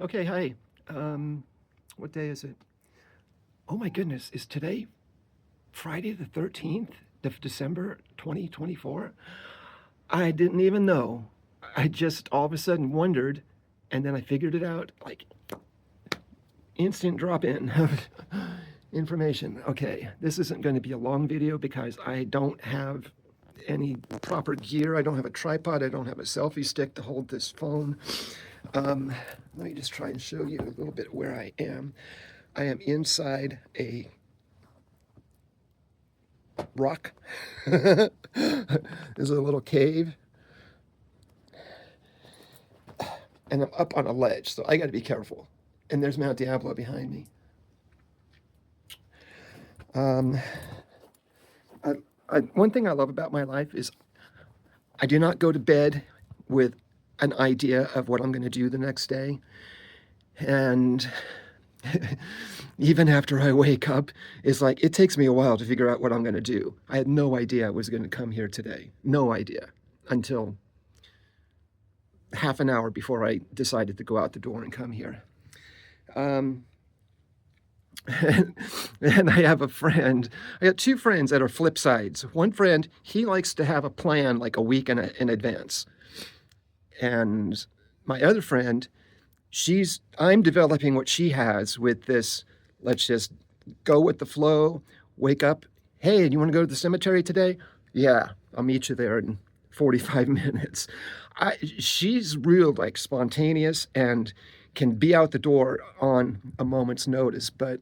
Okay, hi. What day is it? Oh my goodness, is today Friday the 13th of December 2024? I didn't even know. I just all of a sudden wondered, and then I figured it out like instant drop in of information. Okay, this isn't going to be a long video because I don't have any proper gear. I don't have a tripod. I don't have a selfie stick to hold this phone. Let me just try and show you a little bit where I am. I am inside a rock. There's a little cave, and I'm up on a ledge, so I got to be careful. And there's Mount Diablo behind me. Um, one thing I love about my life is I do not go to bed with an idea of what I'm going to do the next day. And even after I wake up, it's like it takes me a while to figure out what I'm going to do. I had no idea I was going to come here today. No idea until half an hour before I decided to go out the door and come here. And I have a friend. I got two friends that are flip sides. One friend, he likes to have a plan like a week in advance. And my other friend, I'm developing what she has with this, let's just go with the flow, wake up. Hey, do you want to go to the cemetery today? Yeah, I'll meet you there in 45 minutes. She's real like spontaneous and can be out the door on a moment's notice. But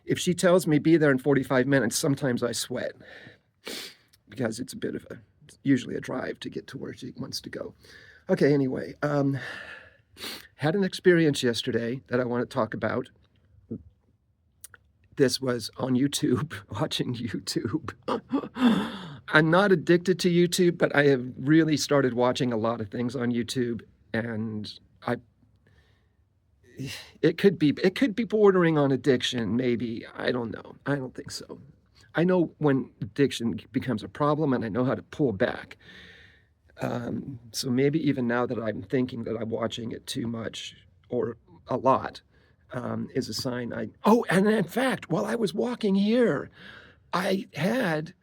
if she tells me be there in 45 minutes, sometimes I sweat because it's usually a drive to get to where she wants to go. Okay, anyway, had an experience yesterday that I want to talk about. This was on YouTube, watching YouTube. I'm not addicted to YouTube, but I have really started watching a lot of things on YouTube, and it could be bordering on addiction, maybe. I don't know. I don't think so. I know when addiction becomes a problem, and I know how to pull back. So maybe even now that I'm thinking that I'm watching it too much or a lot, is a sign and in fact, while I was walking here, I had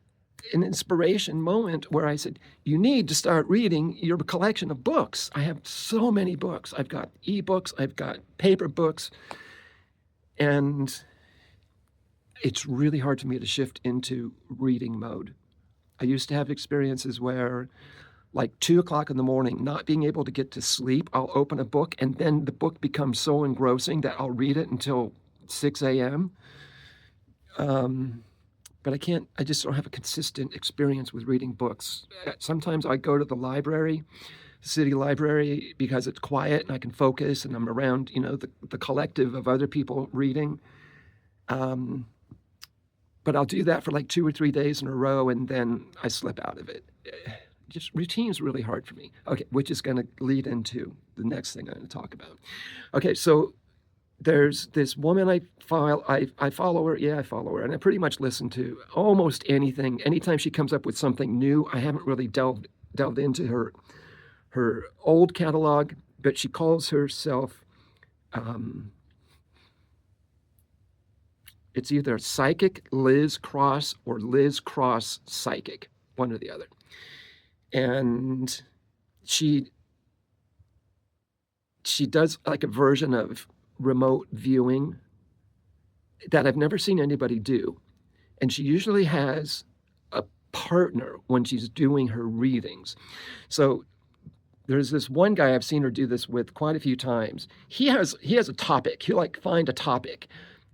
an inspiration moment where I said, you need to start reading your collection of books. I have so many books. I've got ebooks, I've got paper books, and it's really hard for me to shift into reading mode. I used to have experiences where like 2 o'clock in the morning, not being able to get to sleep, I'll open a book and then the book becomes so engrossing that I'll read it until 6 a.m. But I just don't have a consistent experience with reading books. Sometimes I go to the library, city library, because it's quiet and I can focus and I'm around, the collective of other people reading. But I'll do that for like 2 or 3 days in a row and then I slip out of it. Just routine is really hard for me. Okay, which is going to lead into the next thing I'm going to talk about. Okay, so there's this woman I follow her. Yeah, I follow her, and I pretty much listen to almost anything. Anytime she comes up with something new, I haven't really delved into her old catalog, but she calls herself. It's either Psychic Liz Cross or Liz Cross Psychic, one or the other. And she does like a version of remote viewing that I've never seen anybody do. And she usually has a partner when she's doing her readings. So there's this one guy I've seen her do this with quite a few times. He has a topic. He'll like find a topic,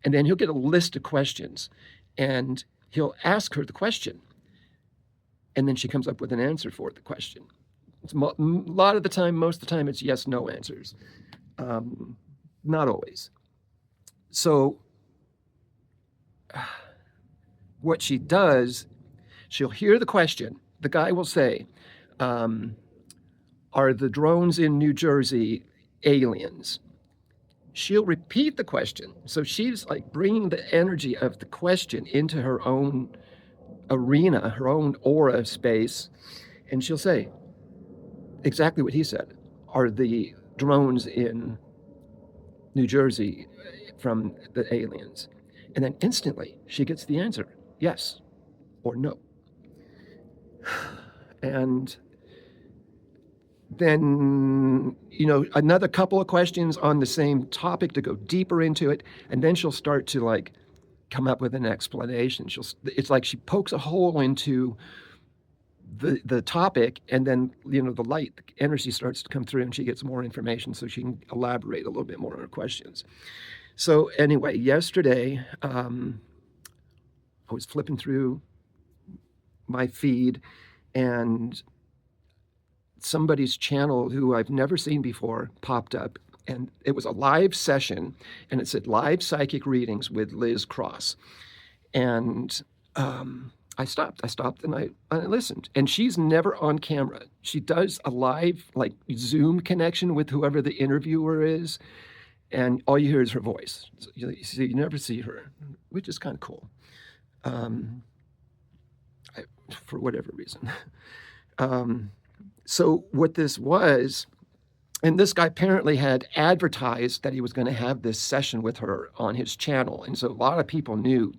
and then he'll get a list of questions, and he'll ask her the question. And then she comes up with an answer for the question. It's a lot of the time, most of the time, it's yes, no answers. Not always. So what she does, she'll hear the question. The guy will say, are the drones in New Jersey aliens? She'll repeat the question. So she's like bringing the energy of the question into her own arena, her own aura space, and she'll say exactly what he said. Are the drones in New Jersey from the aliens. And then instantly she gets the answer, yes or no. And then, another couple of questions on the same topic to go deeper into it. And then she'll start to like come up with an explanation. It's like she pokes a hole into the topic, and then the light the energy starts to come through and she gets more information so she can elaborate a little bit more on her questions. So anyway, yesterday I was flipping through my feed, and somebody's channel who I've never seen before popped up, and it was a live session, and it said live psychic readings with Liz Cross. And I stopped and I listened. And she's never on camera. She does a live like Zoom connection with whoever the interviewer is, and all you hear is her voice. So you never see her, which is kind of cool, for whatever reason. So what this was, and this guy apparently had advertised that he was going to have this session with her on his channel. And so a lot of people knew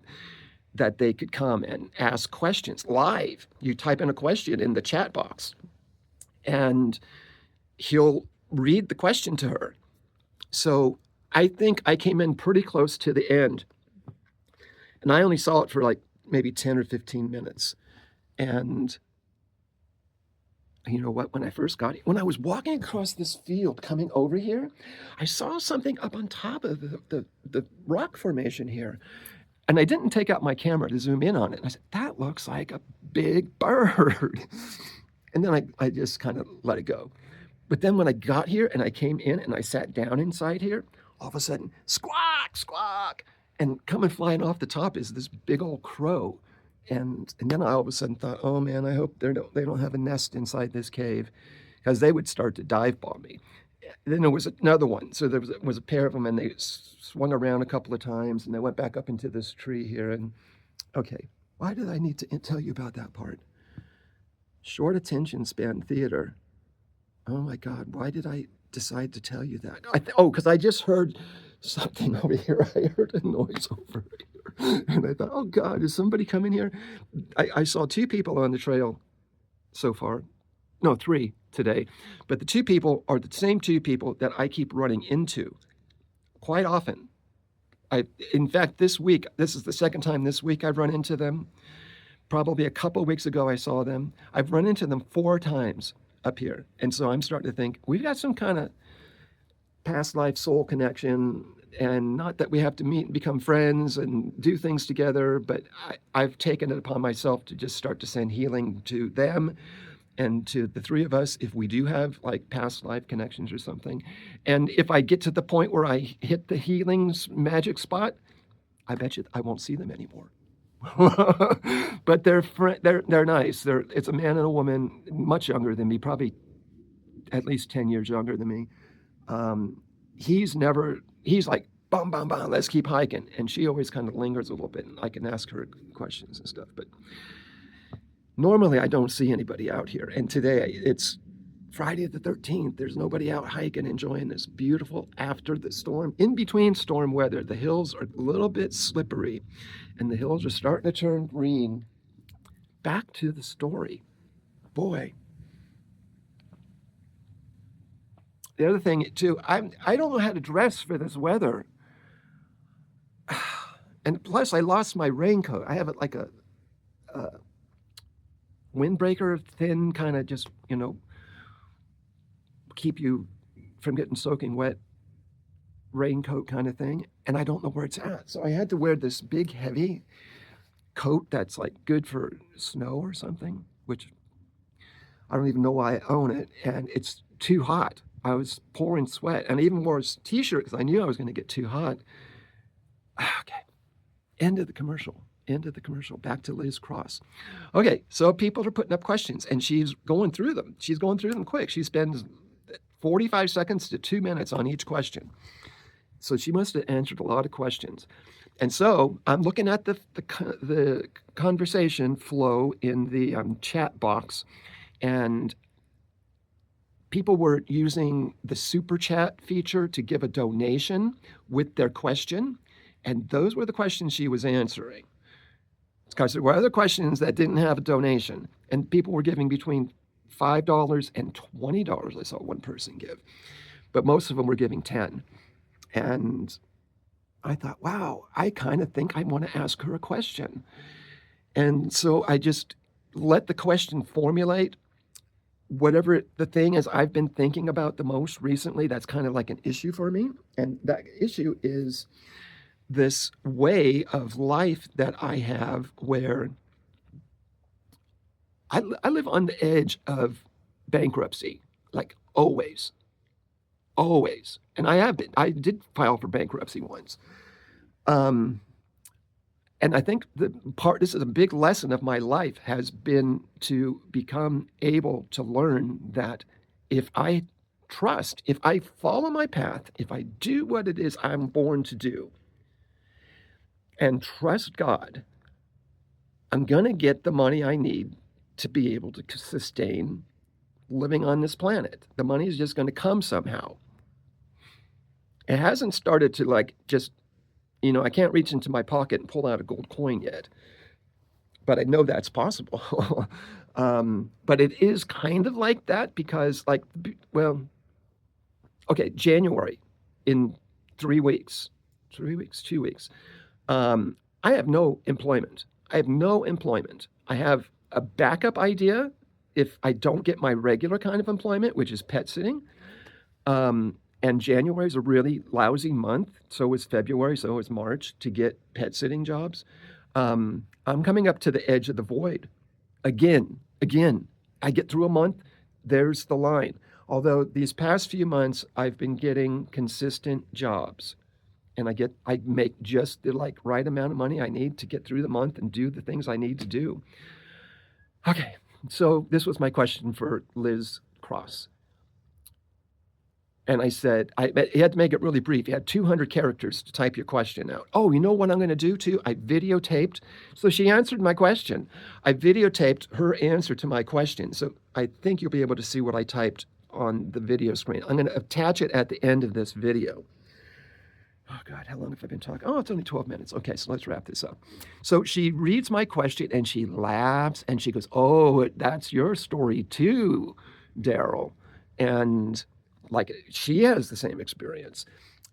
that they could come and ask questions live. You type in a question in the chat box, and he'll read the question to her. So I think I came in pretty close to the end, and I only saw it for like maybe 10 or 15 minutes. And you know what, when I was walking across this field coming over here, I saw something up on top of the rock formation here. And I didn't take out my camera to zoom in on it. And I said, that looks like a big bird. And then I just kind of let it go. But then when I got here and I came in and I sat down inside here, all of a sudden, squawk, squawk. And coming flying off the top is this big old crow. And then I all of a sudden thought, oh man, I hope they don't have a nest inside this cave, because they would start to dive bomb me. Then there was another one. So there was a pair of them, and they swung around a couple of times, and they went back up into this tree here. And okay, why did I need to tell you about that part? Short attention span theater. Oh my God, why did I decide to tell you that? Because I just heard something over here. I heard a noise over here. And I thought, oh God, is somebody coming here? I saw 2 people on the trail so far. No, 3 today. But the 2 people are the same 2 people that I keep running into quite often. In fact, this week, this is the second time this week I've run into them. Probably a couple of weeks ago I saw them. I've run into them 4 times up here. And so I'm starting to think we've got some kind of past life soul connection, and not that we have to meet and become friends and do things together, but I've taken it upon myself to just start to send healing to them and to the 3 of us if we do have like past life connections or something. And if I get to the point where I hit the healing's magic spot, I bet you I won't see them anymore. But they're nice. It's a man and a woman, much younger than me, probably at least 10 years younger than me. He's like, bum, bum, bum, let's keep hiking. And she always kind of lingers a little bit, and I can ask her questions and stuff. But normally I don't see anybody out here. And today it's Friday the 13th. There's nobody out hiking, enjoying this beautiful after the storm, in between storm weather. The hills are a little bit slippery, and the hills are starting to turn green. Back to the story. Boy. The other thing too, I don't know how to dress for this weather. And plus I lost my raincoat. I have it like a windbreaker, thin, kind of just, keep you from getting soaking wet raincoat kind of thing. And I don't know where it's at. So I had to wear this big, heavy coat that's like good for snow or something, which I don't even know why I own it. And it's too hot. I was pouring sweat, and I even wore a t-shirt because I knew I was going to get too hot. Okay. End of the commercial. Back to Liz Cross. Okay, so people are putting up questions, and she's going through them. She's going through them quick. She spends 45 seconds to 2 minutes on each question. So she must have answered a lot of questions. And so I'm looking at the conversation flow in the chat box, and people were using the super chat feature to give a donation with their question, and those were the questions she was answering. Because there were other questions that didn't have a donation, and people were giving between $5 and $20. I saw one person give, but most of them were giving 10. And I thought, wow, I kind of think I want to ask her a question. And so I just let the question formulate whatever the thing is I've been thinking about the most recently. That's kind of like an issue for me. And that issue is this way of life that I have where I live on the edge of bankruptcy, like always, always. And I did file for bankruptcy once. And I think this is a big lesson of my life, has been to become able to learn that if I trust, if I follow my path, if I do what it is I'm born to do and trust God, I'm going to get the money I need to be able to sustain living on this planet. The money is just going to come somehow. It hasn't started to like just, I can't reach into my pocket and pull out a gold coin yet, but I know that's possible. But it is kind of like that because January in 2 weeks, I have no employment. I have a backup idea if I don't get my regular kind of employment, which is pet sitting. And January is a really lousy month. So is February, so is March to get pet sitting jobs. I'm coming up to the edge of the void. Again, I get through a month, there's the line. Although these past few months, I've been getting consistent jobs. And I make just the right amount of money I need to get through the month and do the things I need to do. Okay, so this was my question for Liz Cross. And I said, you had to make it really brief. You had 200 characters to type your question out. Oh, you know what I'm going to do too? I videotaped. So she answered my question. I videotaped her answer to my question. So I think you'll be able to see what I typed on the video screen. I'm going to attach it at the end of this video. Oh, God, how long have I been talking? Oh, it's only 12 minutes. Okay, so let's wrap this up. So she reads my question and she laughs and she goes, oh, that's your story too, Daryl. And she has the same experience.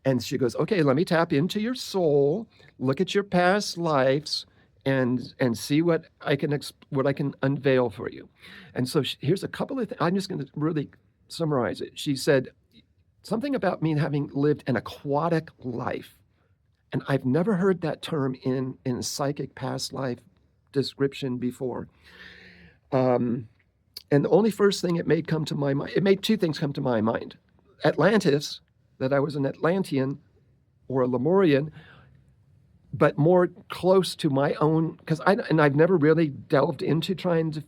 And she goes, okay, let me tap into your soul, look at your past lives, and see what I can unveil for you. And so here's a couple of things. I'm just going to really summarize it. She said, something about me having lived an aquatic life. And I've never heard that term in psychic past life description before. And the only first thing it made come to my mind, it made two things come to my mind. Atlantis, that I was an Atlantean or a Lemurian, but more close to my own, I've never really delved into trying to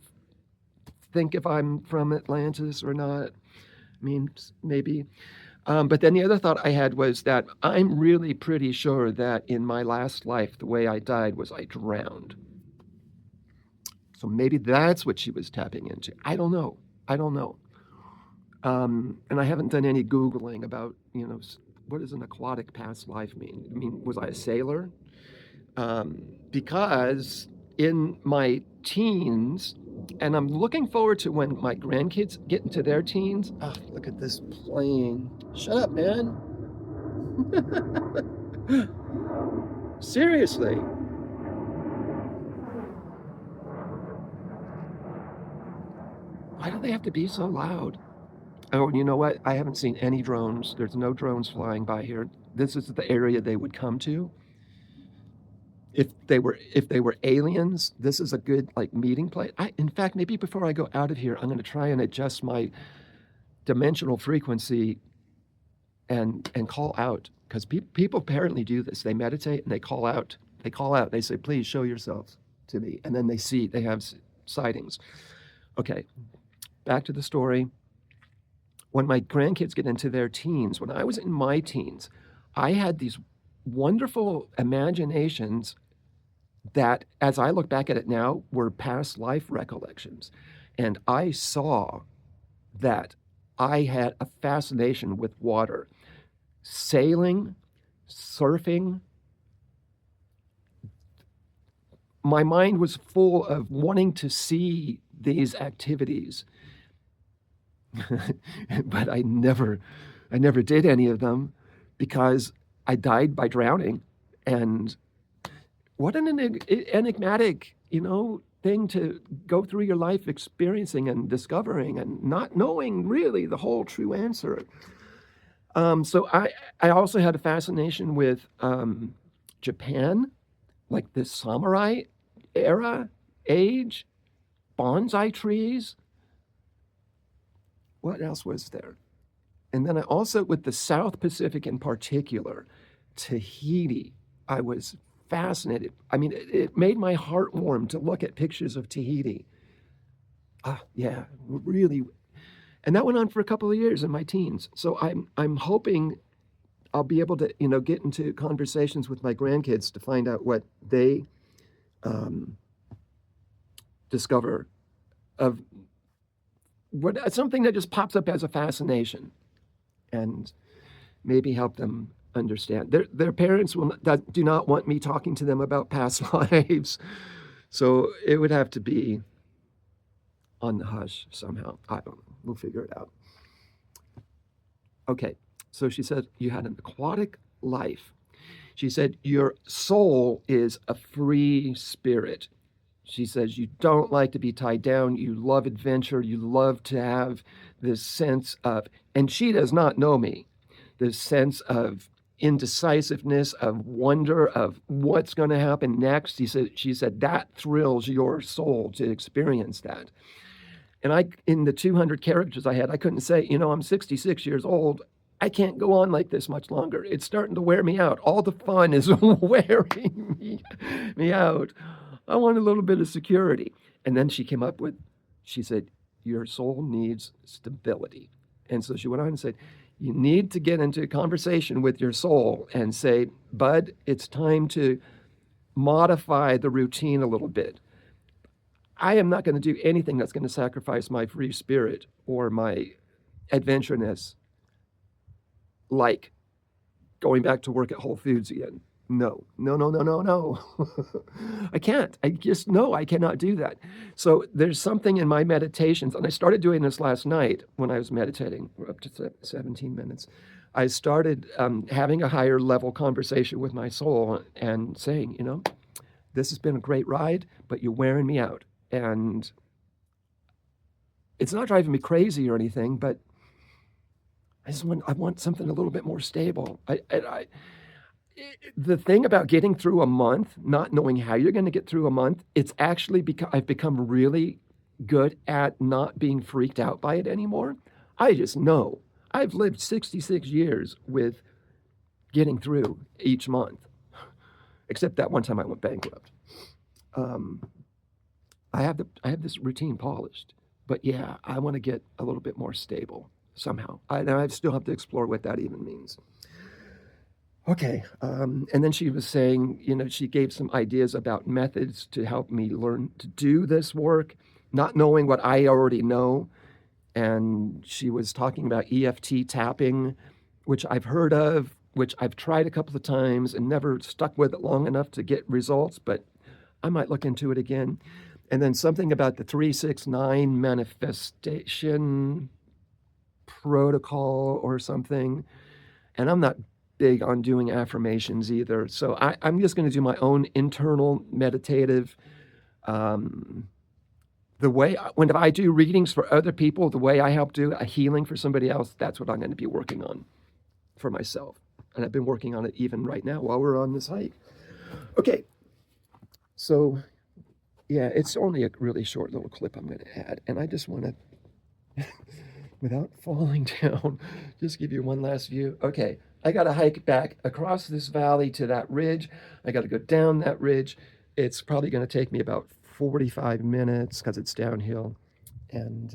think if I'm from Atlantis or not. I mean, maybe. But then the other thought I had was that I'm really pretty sure that in my last life, the way I died was I drowned. So maybe that's what she was tapping into. I don't know. And I haven't done any Googling about, what does an aquatic past life mean? I mean, was I a sailor? Because in my teens, and I'm looking forward to when my grandkids get into their teens. Oh, look at this plane. Shut up, man. Seriously. Why do they have to be so loud? Oh, you know what? I haven't seen any drones. There's no drones flying by here. This is the area they would come to. If they were aliens, this is a good meeting place. In fact, maybe before I go out of here, I'm going to try and adjust my dimensional frequency and call out, because people apparently do this. They meditate and they call out. They say, please show yourselves to me. And then they have sightings. Okay, back to the story. When my grandkids get into their teens, when I was in my teens, I had these wonderful imaginations that, as I look back at it now, were past life recollections. And I saw that I had a fascination with water. Sailing, surfing, my mind was full of wanting to see these activities. But I never did any of them because I died by drowning. And what an enigmatic, thing to go through your life experiencing and discovering and not knowing really the whole true answer. So I also had a fascination with Japan, like the samurai era, age, bonsai trees. What else was there? And then I also, with the South Pacific in particular, Tahiti, I was fascinated. I mean, it made my heart warm to look at pictures of Tahiti. Yeah, really. And that went on for a couple of years in my teens. So I'm hoping I'll be able to, get into conversations with my grandkids to find out what they discover of what something that just pops up as a fascination, and maybe help them understand. Their parents do not want me talking to them about past lives, so it would have to be on the hush somehow. I don't know. We'll figure it out. Okay, so she said you had an aquatic life. She said your soul is a free spirit. She says you don't like to be tied down. You love adventure. You love to have this sense of, and she does not know me, this sense of indecisiveness, of wonder, of what's going to happen next. She said that thrills your soul to experience that. And in the 200 characters I had, I couldn't say, I'm 66 years old. I can't go on like this much longer. It's starting to wear me out. All the fun is wearing me out. I want a little bit of security. And then she said, your soul needs stability. And so she went on and said, you need to get into a conversation with your soul and say, Bud, it's time to modify the routine a little bit. I am not going to do anything that's going to sacrifice my free spirit or my adventureness, like going back to work at Whole Foods again. No. I can't. I cannot do that. So there's something in my meditations, and I started doing this last night when I was meditating, up to 17 minutes. I started having a higher level conversation with my soul and saying, this has been a great ride, but you're wearing me out. And it's not driving me crazy or anything, but I want something a little bit more stable. The thing about getting through a month, not knowing how you're going to get through a month, it's actually I've become really good at not being freaked out by it anymore. I just know. I've lived 66 years with getting through each month, except that one time I went bankrupt. I have this routine polished, but yeah, I want to get a little bit more stable somehow. I still have to explore what that even means. Okay, and then she was saying, she gave some ideas about methods to help me learn to do this work, not knowing what I already know. And she was talking about EFT tapping, which I've heard of, which I've tried a couple of times and never stuck with it long enough to get results, but I might look into it again. And then something about the 369 manifestation protocol or something. And I'm not big on doing affirmations either. So I'm just going to do my own internal meditative. When I do readings for other people, the way I help do a healing for somebody else, that's what I'm going to be working on for myself. And I've been working on it even right now while we're on this hike. Okay. So, yeah, it's only a really short little clip I'm going to add. And I just want to, without falling down, just give you one last view. Okay. I got to hike back across this valley to that ridge. I got to go down that ridge. It's probably going to take me about 45 minutes because it's downhill. And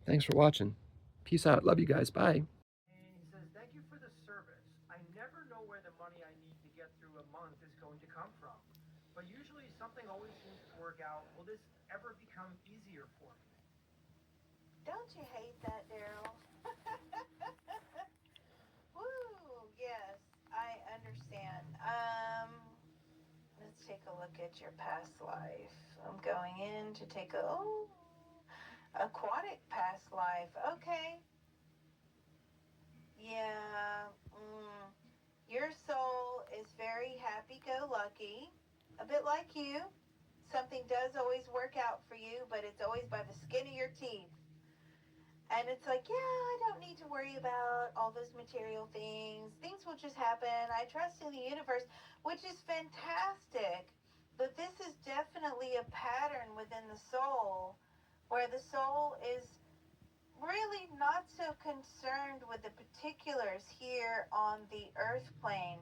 thanks for watching. Peace out. Love you guys. Bye. And he says, thank you for the service. I never know where the money I need to get through a month is going to come from. But usually something always seems to work out. Will this ever become easier for me? Don't you hate that, Daryl? Woo, yes, I understand. Let's take a look at your past life. I'm going in to take a, oh, aquatic past life. Okay. Yeah. Your soul is very happy go lucky, a bit like you. Something does always work out for you, but it's always by the skin of your teeth. And it's like, yeah, I don't need to worry about all those material things. Things will just happen. I trust in the universe, which is fantastic. But this is definitely a pattern within the soul where the soul is really not so concerned with the particulars here on the earth plane.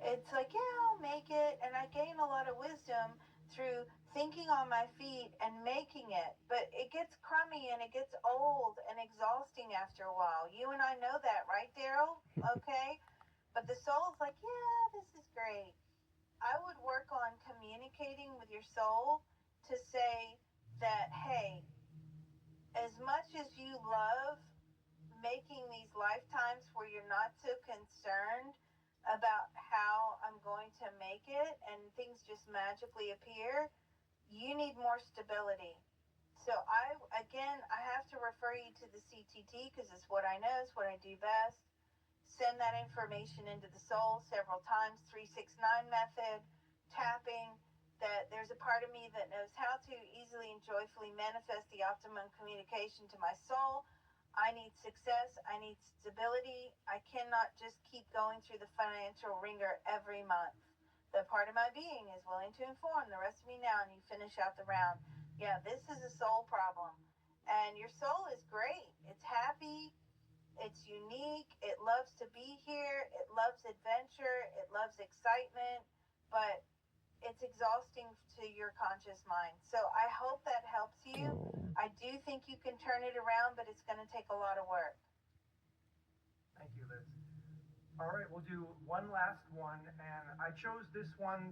It's like, yeah, I'll make it, and I gain a lot of wisdom through thinking on my feet and making it. But it gets crummy and it gets old and exhausting after a while. You and I know that, right, Daryl? Okay? But the soul's like, yeah, this is great. I would work on communicating with your soul to say that, hey, as much as you love making these lifetimes where you're not so concerned about how I'm going to make it and things just magically appear, you need more stability. So I have to refer you to the CTT because it's what I know, it's what I do best. Send that information into the soul several times, 369 method, tapping, that there's a part of me that knows how to easily and joyfully manifest the optimum communication to my soul. I need success. I need stability. I cannot just keep going through the financial ringer every month. The part of my being is willing to inform the rest of me now, and you finish out the round. Yeah, this is a soul problem. And your soul is great. It's happy. It's unique. It loves to be here. It loves adventure. It loves excitement. But it's exhausting to your conscious mind. So I hope that helps you. Oh. I do think you can turn it around, but it's going to take a lot of work. Thank you, Liz. All right, we'll do one last one, and I chose this one